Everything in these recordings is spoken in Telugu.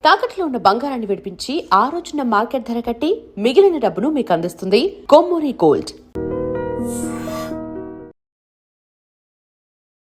తాకట్లో ఉన్న బంగారాన్ని విడిపించి ఆ రోజున మార్కెట్ ధర కట్టి మిగిలిన డబ్బును మీకు అందిస్తుంది Kommuri Gold.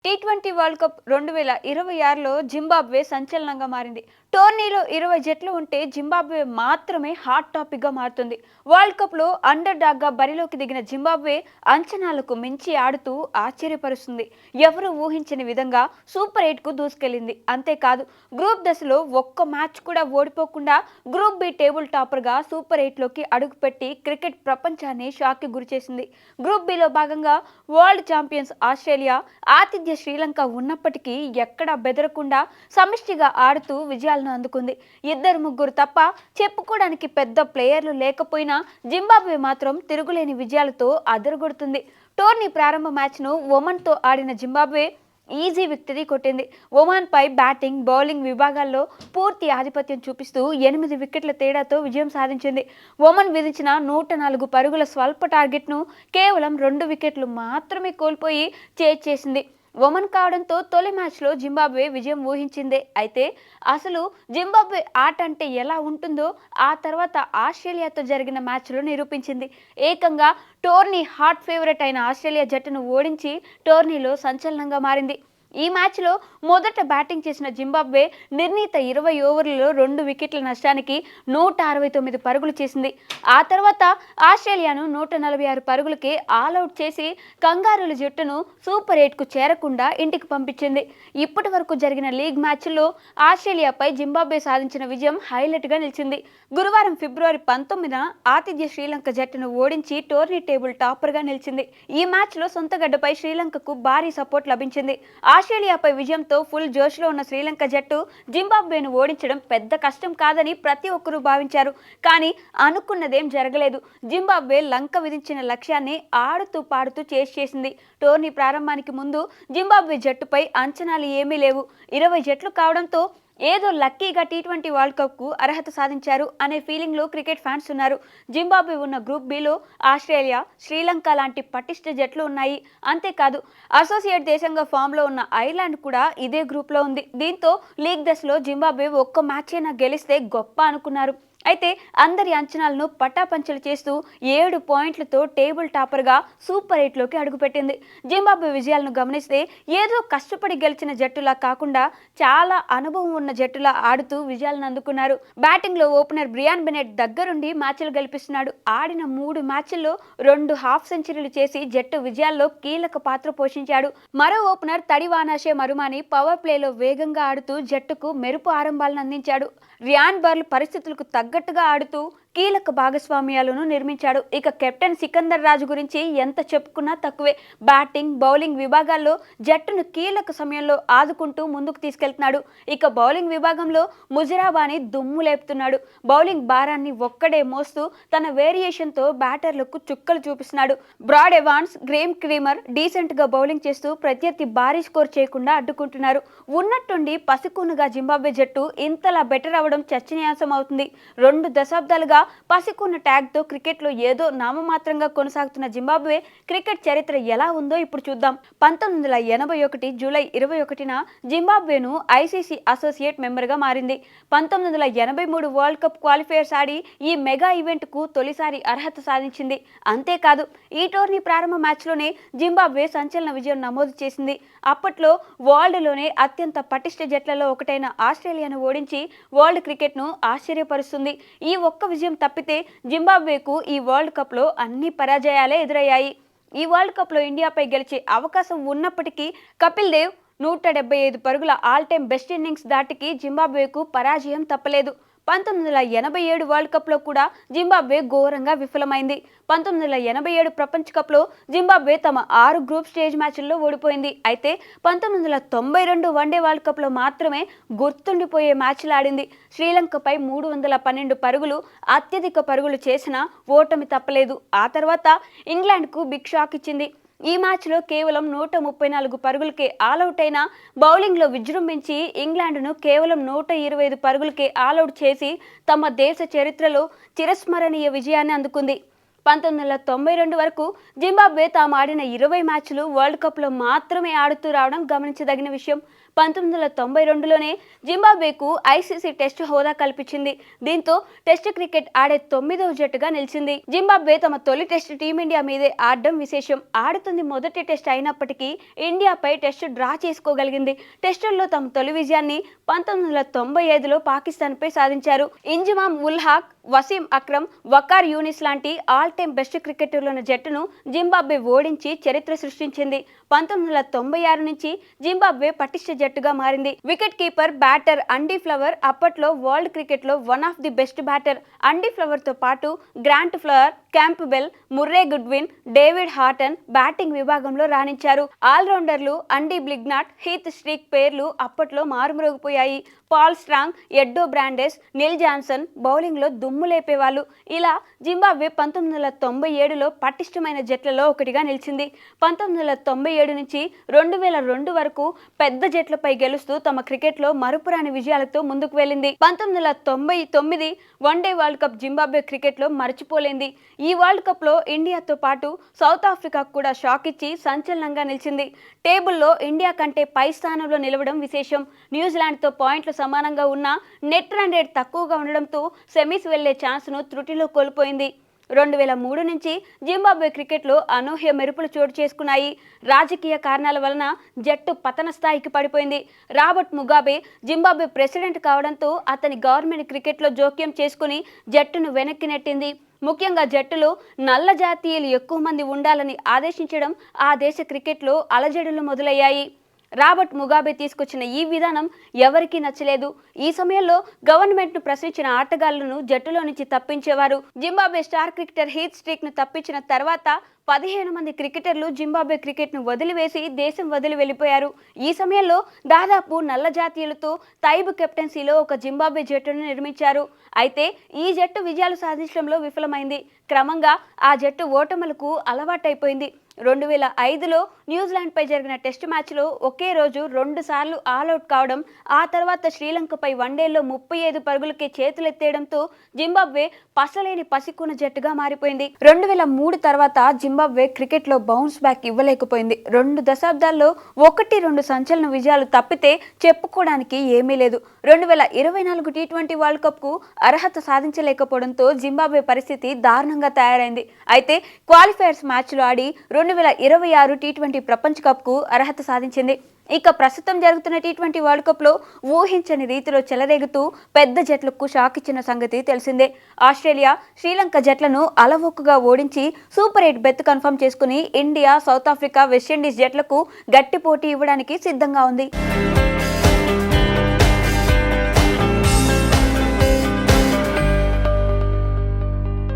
T20 world cup 2026లో జింబాబ్వే సంచలనంగా మారింది. టోర్నీలో 20 జట్లు ఉంటే జింబాబ్వే మాత్రమే హాట్ టాపిక్ గా మారుతుంది. వరల్డ్ కప్ లో అండర్ డాగ్ గా బరిలోకి దిగిన జింబాబ్వే అంచనాలకు మించి ఆడుతూ ఆశ్చర్యపరుస్తుంది. ఎవరు ఊహించని విధంగా సూపర్ 8 కు దూసుకెళ్లింది. అంతేకాదు గ్రూప్ దశలో ఒక్క మ్యాచ్ కూడా ఓడిపోకుండా గ్రూప్ బి టేబుల్ టాపర్ గా సూపర్ 8 లోకి అడుగుపెట్టి క్రికెట్ ప్రపంచాన్ని షాక్ కి గురిచేసింది. గ్రూప్ బిలో భాగంగా వరల్డ్ ఛాంపియన్స్ ఆస్ట్రేలియా, ఆతిథ్య శ్రీలంక ఉన్నప్పటికీ ఎక్కడా బెదరకుండా సమిష్టిగా ఆడుతూ విజయాలను అందుకుంది. ఇద్దరు ముగ్గురు తప్ప చెప్పుకోవడానికి పెద్ద ప్లేయర్లు లేకపోయినా జింబాబ్వే మాత్రం తిరుగులేని విజయాలతో అదరగొడుతుంది. టోర్నీ ప్రారంభ మ్యాచ్ను ఒమన్తో ఆడిన జింబాబ్వే ఈజీ విక్టరీ కొట్టింది. ఒమాన్ పై బ్యాటింగ్, బౌలింగ్ విభాగాల్లో పూర్తి ఆధిపత్యం చూపిస్తూ 8 వికెట్ల తేడాతో విజయం సాధించింది. ఒమన్ విధించిన 104 పరుగుల స్వల్ప టార్గెట్ను కేవలం 2 వికెట్లు మాత్రమే కోల్పోయి చేసింది. ఒమన్ కావడంతో తొలి మ్యాచ్లో జింబాబ్వే విజయం ఊహించిందే. అయితే అసలు జింబాబ్వే ఆట అంటే ఎలా ఉంటుందో ఆ తర్వాత ఆస్ట్రేలియాతో జరిగిన మ్యాచ్లో నిరూపించింది. ఏకంగా టోర్నీ హాట్ ఫేవరెట్ అయిన ఆస్ట్రేలియా జట్టును ఓడించి టోర్నీలో సంచలనంగా మారింది. ఈ మ్యాచ్లో మొదట బ్యాటింగ్ చేసిన జింబాబ్వే నిర్ణీత 20 ఓవర్లలో 2 వికెట్ల నష్టానికి 169 పరుగులు చేసింది. ఆ తర్వాత ఆస్ట్రేలియాను 146 పరుగులకే ఆల్అవుట్ చేసి కంగారుల జట్టును సూపర్ 8 కు చేరకుండా ఇంటికి పంపించింది. ఇప్పటి వరకు జరిగిన లీగ్ మ్యాచ్ల్లో ఆస్ట్రేలియాపై జింబాబ్వే సాధించిన విజయం హైలైట్గా నిలిచింది. గురువారం ఫిబ్రవరి 19న ఆతిథ్య శ్రీలంక జట్టును ఓడించి టోర్నీ టేబుల్ టాపర్గా నిలిచింది. ఈ మ్యాచ్లో సొంత గడ్డపై శ్రీలంకకు భారీ సపోర్ట్ లభించింది. ఆస్ట్రేలియాపై విజయంతో ఫుల్ జోష్లో ఉన్న శ్రీలంక జట్టు జింబాబ్వేను ఓడించడం పెద్ద కష్టం కాదని ప్రతి ఒక్కరూ భావించారు. కానీ అనుకున్నదేం జరగలేదు. జింబాబ్వే లంక విధించిన లక్ష్యాన్ని ఆడుతూ పాడుతూ చేసింది. టోర్నీ ప్రారంభానికి ముందు జింబాబ్వే జట్టుపై అంచనాలు ఏమీ లేవు. 20 జట్లు కావడంతో ఏదో లక్కీగా టీ20 వరల్డ్ కప్కు అర్హత సాధించారు అనే ఫీలింగ్లో క్రికెట్ ఫ్యాన్స్ ఉన్నారు. జింబాబ్వే ఉన్న గ్రూప్ బిలో ఆస్ట్రేలియా, శ్రీలంక లాంటి పటిష్ట జట్లు ఉన్నాయి. అంతేకాదు అసోసియేట్ దేశంగా ఫామ్లో ఉన్న ఐర్లాండ్ కూడా ఇదే గ్రూప్లో ఉంది. దీంతో లీగ్ దశలో జింబాబ్వే ఒక్క మ్యాచ్ అయినా గెలిస్తే గొప్ప అనుకున్నారు. అయితే అందరి అంచనాలను పటాపంచలు చేస్తూ 7 పాయింట్లతో టేబుల్ టాపర్గా సూపర్ 8లోకి అడుగుపెట్టింది. జింబాబ్వే విజయాలను గమనిస్తే ఏదో కష్టపడి గెలిచిన జట్టులా కాకుండా చాలా అనుభవం ఉన్న జట్టులా ఆడుతూ విజయాలను అందుకున్నారు. బ్యాటింగ్లో ఓపెనర్ బ్రియాన్ బెనెట్ దగ్గరుండి మ్యాచ్లు గెలిపిస్తున్నాడు. ఆడిన 3 మ్యాచ్ల్లో 2 హాఫ్ సెంచరీలు చేసి జట్టు విజయాల్లో కీలక పాత్ర పోషించాడు. మరో ఓపెనర్ తడివానాషే మరుమాని పవర్ ప్లేలో వేగంగా ఆడుతూ జట్టుకు మెరుపు ఆరంభాలను అందించాడు. రియాన్ బర్ల్ పరిస్థితులకు తగ్గట్టుగా ఆడుతూ కీలక భాగస్వామ్యాలను నిర్మించాడు. ఇక కెప్టెన్ సికందర్ రాజు గురించి ఎంత చెప్పుకున్నా తక్కువే. బ్యాటింగ్, బౌలింగ్ విభాగాల్లో జట్టును కీలక సమయంలో ఆదుకుంటూ ముందుకు తీసుకెళ్తున్నాడు. ఇక బౌలింగ్ విభాగంలో ముజరాబాని దుమ్ము లేపుతున్నాడు. బౌలింగ్ భారాన్ని ఒక్కడే మోస్తూ తన వేరియేషన్తో బ్యాటర్లకు చుక్కలు చూపిస్తున్నాడు. బ్రాడ్ ఎవాన్స్, గ్రేమ్ క్రీమర్ డీసెంట్గా బౌలింగ్ చేస్తూ ప్రత్యర్థి భారీ స్కోర్ చేయకుండా అడ్డుకుంటున్నారు. ఉన్నట్టుండి పసికూనుగా జింబాబ్వే జట్టు ఇంతలా బెటర్ అవ్వడం చర్చనీయాంశం అవుతుంది. 2 దశాబ్దాలుగా పసికూన ట్యాగ్తో క్రికెట్లో ఏదో నామమాత్రంగా కొనసాగుతున్న జింబాబ్వే క్రికెట్ చరిత్ర ఎలా ఉందో ఇప్పుడు చూద్దాం. 1981 జూలై 21న జింబాబ్వేను ఐసీసీ అసోసియేట్ మెంబర్గా మారింది. 1983 వరల్డ్ కప్ క్వాలిఫైయర్స్ ఆడి ఈ మెగా ఈవెంట్కు తొలిసారి అర్హత సాధించింది. అంతేకాదు ఈ టోర్నీ ప్రారంభ మ్యాచ్లోనే జింబాబ్వే సంచలన విజయం నమోదు చేసింది. అప్పట్లో వరల్డ్లోనే అత్యంత పటిష్ట జట్లలో ఒకటైన ఆస్ట్రేలియాను ఓడించి వరల్డ్ క్రికెట్ను ఆశ్చర్యపరుస్తుంది. ఈ ఒక్క విజయం తప్పితే జింబాబ్వేకు ఈ వరల్డ్ కప్లో అన్ని పరాజయాలే ఎదురయ్యాయి. ఈ వరల్డ్ కప్లో ఇండియాపై గెలిచే అవకాశం ఉన్నప్పటికీ కపిల్ దేవ్ 175 పరుగుల ఆల్ టైమ్ బెస్ట్ ఇన్నింగ్స్ దాటికి జింబాబ్వేకు పరాజయం తప్పలేదు. 1987 వరల్డ్ కప్లో కూడా జింబాబ్వే ఘోరంగా విఫలమైంది. 1987 ప్రపంచ కప్లో జింబాబ్వే తమ 6 గ్రూప్ స్టేజ్ మ్యాచ్ల్లో ఓడిపోయింది. అయితే 1992 వన్డే వరల్డ్ కప్లో మాత్రమే గుర్తుండిపోయే మ్యాచ్లు ఆడింది. శ్రీలంకపై 312 పరుగులు అత్యధిక పరుగులు చేసినా ఓటమి తప్పలేదు. ఆ తర్వాత ఇంగ్లాండ్కు బిగ్ షాక్ ఇచ్చింది. ఈ మ్యాచ్లో కేవలం 134 పరుగులకే ఆల్అవుట్ అయిన బౌలింగ్లో విజృంభించి ఇంగ్లాండ్ను కేవలం 125 పరుగులకే ఆల్అవుట్ చేసి తమ దేశ చరిత్రలో చిరస్మరణీయ విజయాన్ని అందుకుంది. 1992 వరకు జింబాబ్వే తాము ఆడిన 20 మ్యాచ్లు వరల్డ్ కప్లో మాత్రమే ఆడుతూ రావడం గమనించదగిన విషయం. 1992లోనే జింబాబ్వేకు ఐసీసీ టెస్ట్ హోదా కల్పించింది. దీంతో టెస్ట్ క్రికెట్ ఆడే 9వ జట్టుగా నిలిచింది. జింబాబ్వే తమ తొలి టెస్ట్ టీమిండియా మీదే ఆడడం విశేషం. ఆడుతుంది మొదటి టెస్ట్ అయినప్పటికీ ఇండియాపై టెస్ట్ డ్రా చేసుకోగలిగింది. టెస్టుల్లో తమ తొలి విజయాన్ని 1995లో పాకిస్తాన్పై సాధించారు. ఇంజమామ్ ఉల్ హక్, వసీం అక్రమ్, వకార్ యూనిస్ లాంటి ఆల్ టైమ్ బెస్ట్ క్రికెటర్లున్న జట్టును జింబాబ్వే ఓడించి చరిత్ర సృష్టించింది. 1996 నుంచి జింబాబ్వే పటిష్ట జట్టుగా మారింది. Wicket keeper, batter Andy Flower అప్పట్లో వరల్డ్ క్రికెట్లో one of the best batter. Andy Flower తో పాటు Grant Flower, Campbell, Murray Goodwin, David Houghton batting విభాగంలో రాణించారు. ఆల్రౌండర్లు అండీ బ్లిగ్నాట్, హీత్ స్ట్రీక్ పేర్లు అప్పట్లో మారుమ్రోగిపోయాయి. Paul Strang, Eddo Brandes, Neil Johnson బౌలింగ్లో దుమ్ము లేపేవాళ్ళు. ఇలా జింబాబ్వే 1997లో పటిష్టమైన జట్లలో ఒకటిగా నిలిచింది. 1997 నుంచి 2002 వరకు పెద్ద జట్లపై గెలుస్తూ తమ క్రికెట్లో మరుపురాని విజయాలతో ముందుకు వెళ్ళింది. 1999 వన్డే వరల్డ్ కప్ జింబాబ్వే క్రికెట్లో మర్చిపోలేంది. ఈ వరల్డ్ కప్లో ఇండియాతో పాటు సౌత్ ఆఫ్రికా కూడా షాక్ ఇచ్చి సంచలనంగా నిలిచింది. టేబుల్లో ఇండియా కంటే పై స్థానంలో నిలవడం విశేషం. న్యూజిలాండ్తో పాయింట్లు సమానంగా ఉన్న నెట్ రన్ రేట్ తక్కువగా ఉండడంతో సెమీస్ వెళ్లే ఛాన్స్ను త్రుటిలో కోల్పోయింది. 2003 నుంచి జింబాబ్వే క్రికెట్లో అనూహ్య మెరుపులు చోటు చేసుకున్నాయి. రాజకీయ కారణాల వలన జట్టు పతన స్థాయికి పడిపోయింది. రాబర్ట్ ముగాబే జింబాబ్వే ప్రెసిడెంట్ కావడంతో అతని గవర్నమెంట్ క్రికెట్లో జోక్యం చేసుకుని జట్టును వెనక్కి నెట్టింది. ముఖ్యంగా జట్టులో నల్ల జాతీయులు ఎక్కువ మంది ఉండాలని ఆదేశించడం ఆ దేశ క్రికెట్లో అలజడులు మొదలయ్యాయి. రాబర్ట్ ముగాబే తీసుకొచ్చిన ఈ విధానం ఎవరికీ నచ్చలేదు. ఈ సమయంలో గవర్నమెంట్ను ప్రశ్నించిన ఆటగాళ్లను జట్టులో నుంచి తప్పించేవారు. జింబాబ్వే స్టార్ క్రికెటర్ హీత్ స్ట్రీక్ను తప్పించిన తర్వాత 15 మంది క్రికెటర్లు జింబాబ్వే క్రికెట్ను వదిలివేసి దేశం వదిలి వెళ్ళిపోయారు. ఈ సమయంలో దాదాపు నల్ల జాతీయులతో తైబ్ కెప్టెన్సీలో ఒక జింబాబ్వే జట్టును నిర్మించారు. అయితే ఈ జట్టు విజయాలు సాధించడంలో విఫలమైంది. క్రమంగా ఆ జట్టు ఓటములకు అలవాటైపోయింది. 2005లో న్యూజిలాండ్పై జరిగిన టెస్ట్ మ్యాచ్లో ఒకే రోజు 2 సార్లు ఆల్అవుట్ కావడం, ఆ తర్వాత శ్రీలంకపై వన్డేల్లో 35 పరుగులకే చేతులెత్తేయడంతో జింబాబ్వే పసలేని పసికూన జట్టుగా మారిపోయింది. 2003 తర్వాత జింబాబ్వే క్రికెట్లో బౌన్స్ బ్యాక్ ఇవ్వలేకపోయింది. 2 దశాబ్దాల్లో 1-2 సంచలన విజయాలు తప్పితే చెప్పుకోవడానికి ఏమీ లేదు. 2024 టీ20 వరల్డ్ కప్కు అర్హత సాధించలేకపోవడంతో జింబాబ్వే పరిస్థితి దారుణంగా తయారైంది. అయితే క్వాలిఫైయర్స్ మ్యాచ్లు ఆడి 2026 టీ20 ప్రపంచ కప్కు అర్హత సాధించింది. ఇక ప్రస్తుతం జరుగుతున్న టీ20 వరల్డ్ కప్లో ఊహించని రీతిలో చెలరేగుతూ పెద్ద జట్లకు షాక్ ఇచ్చిన సంగతి తెలిసిందే. ఆస్ట్రేలియా, శ్రీలంక జట్లను అలవోకగా ఓడించి సూపర్ 8 బెర్త్ కన్ఫర్మ్ చేసుకుని ఇండియా, సౌత్ ఆఫ్రికా, వెస్టిండీస్ జట్లకు గట్టి పోటీ ఇవ్వడానికి సిద్ధంగా ఉంది.